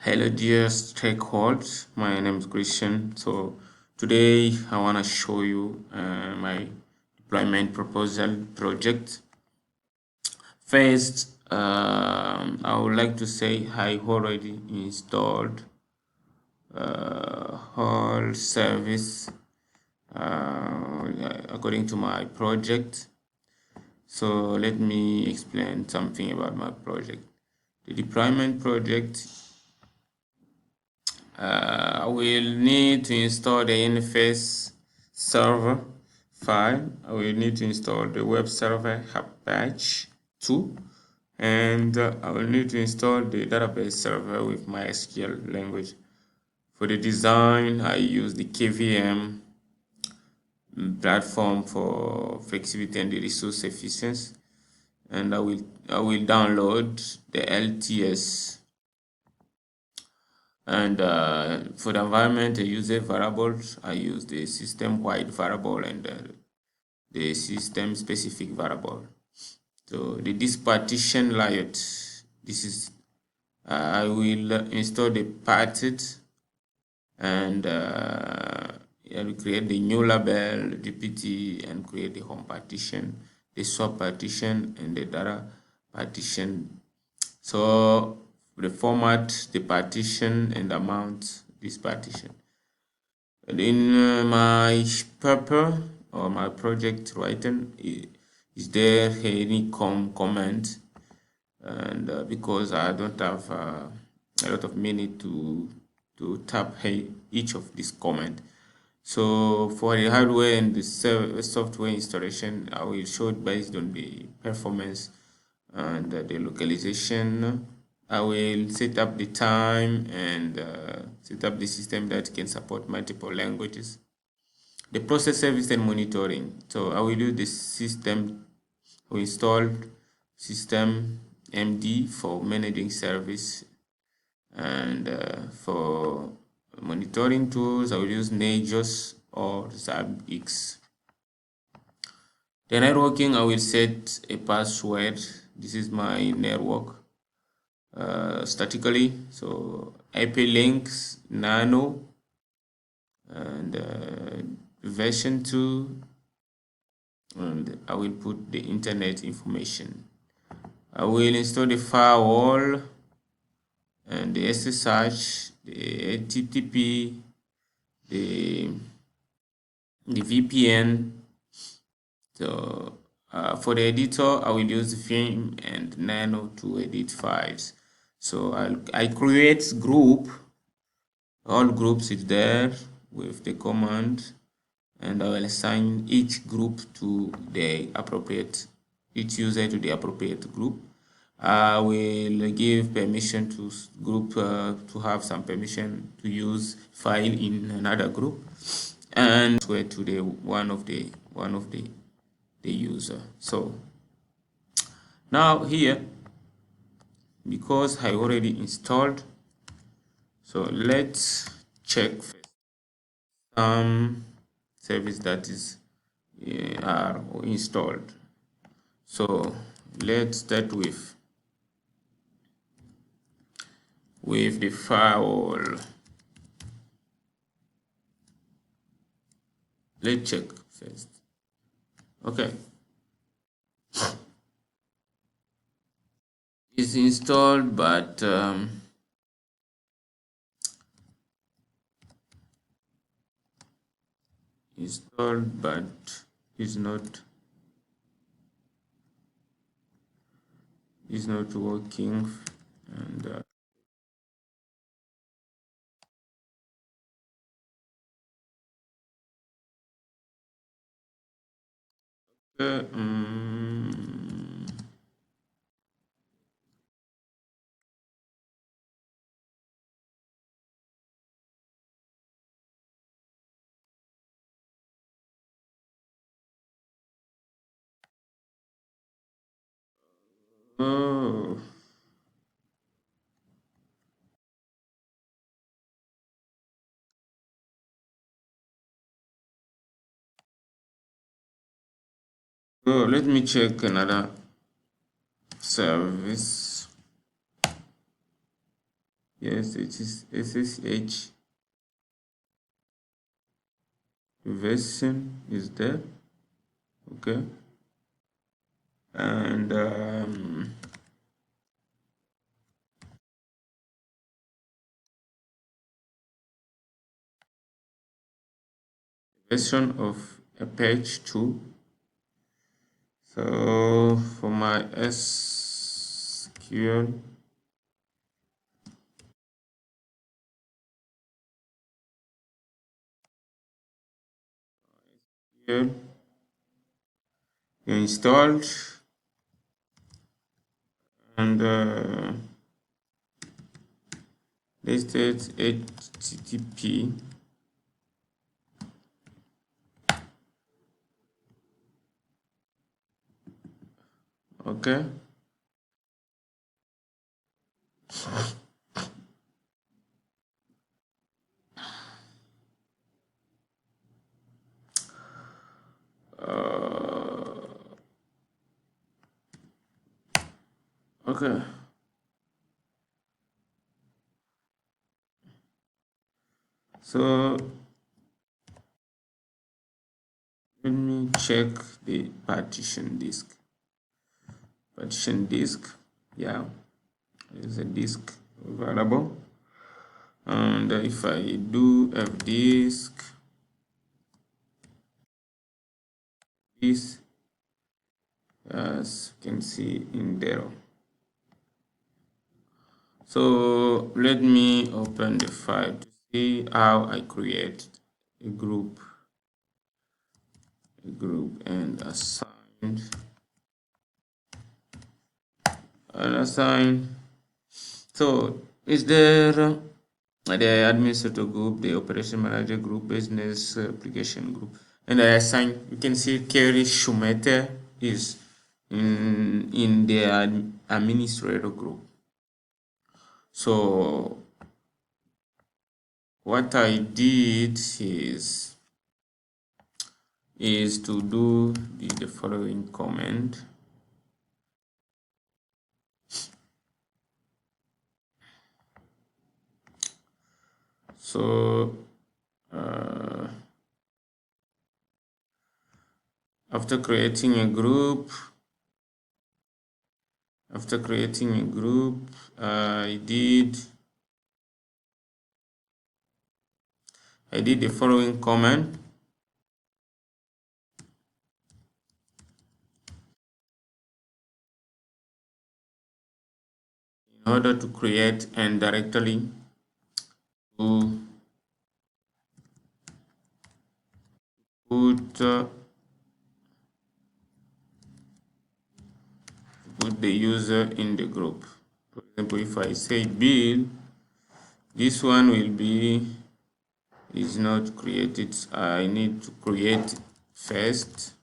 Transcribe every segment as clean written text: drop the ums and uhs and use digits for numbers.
Hello, dear stakeholders. My name is Christian. So today I want to show you my deployment proposal project. First, I would like to say I already installed whole service according to my project. So let me explain something about my project. The deployment project I will need to install the interface server file. I will need to install the web server Apache 2, and I will need to install the database server with MySQL language. For the design, I use the KVM platform for flexibility and the resource efficiency, and I will download the LTS. And for the environment, I use a variables. I use the system-wide variable and the system-specific variable. So the disk partition layout. This is I will install the parted and I will create the new label, DPT, and create the home partition, the swap partition, and the data partition. So the format, the partition, and amount this partition. And in my paper or my project writing, is there any comment? And because I don't have a lot of minute to tap each of this comment. So for the hardware and the software installation, I will show it based on the performance and the localization. I will set up the time and set up the system that can support multiple languages. The process service and monitoring. So I will do the system. We installed system MD for managing service, and for monitoring tools, I will use Nagios or ZabX. The networking, I will set a password. This is my network statically. So IP links, nano, and version 2, and I will put the internet information. I will install the firewall and the SSH, the HTTP, the VPN. So for the editor, I will use Vim and Nano to edit files. So I create group, all groups is there with the command, and I will assign each group to the appropriate, each user to the appropriate group. I will give permission to group to have some permission to use file in another group, and swear to the one of the user. So now here, because I already installed, so let's check some service that is are installed. So let's start with the firewall. Let's check first. Okay, it's installed, but is not working, and oh, oh, let me check another service. Yes, it is SSH version is there. Okay, and version of a page 2. So for my SQL, installed, and listed HTTP. Okay. Okay. So let me check the partition disk. Partition disk, yeah, there's a disk available. And if I do fdisk, this, as you can see in there. So let me open the file to see how I create a group and assign. So is there the administrator group, the operation manager group, business application group, and I assign. You can see Kerry Schumacher is in the administrator group. So what I did is to do the following command. So after creating a group, I did the following command. In order to create an directory to put the user in the group. For example, if I say Bill, this one is not created. I need to create first.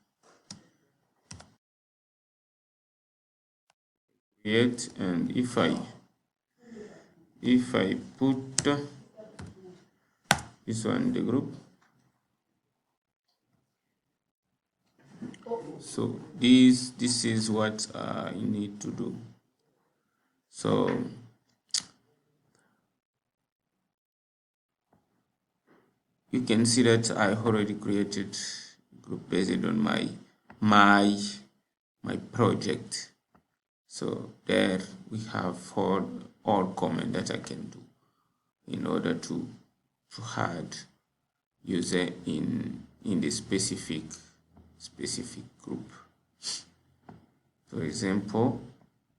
Create, and if I put this one in the group, so this is what you need to do. So you can see that I already created a group based on my project. So there we have all comment that I can do in order to add user in the specific group. For example,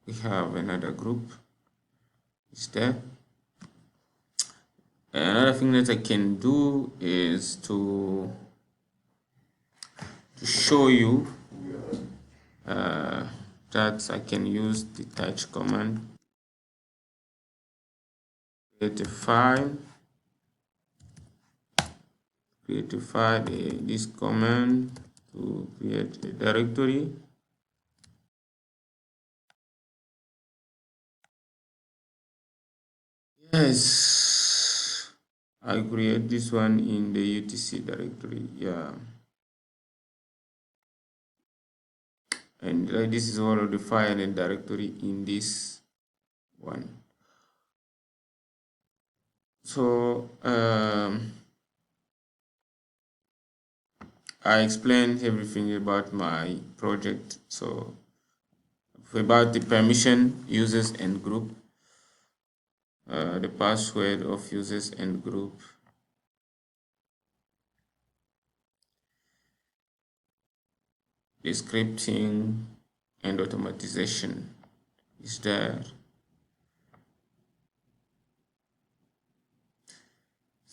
we have another group is there. Another thing that I can do is to show you that I can use the touch command, create a file, this command to create a directory. Yes, I create this one in the UTC directory, yeah. And this is all of the file and directory in this one. So I explained everything about my project. So about the permission, users and group, the password of users and group, the scripting and automatization is there.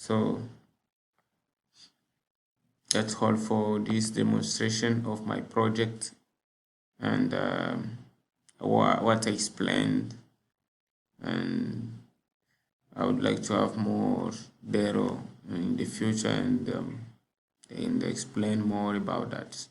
So that's all for this demonstration of my project and what I explained, and I would like to have more Dero in the future and explain more about that.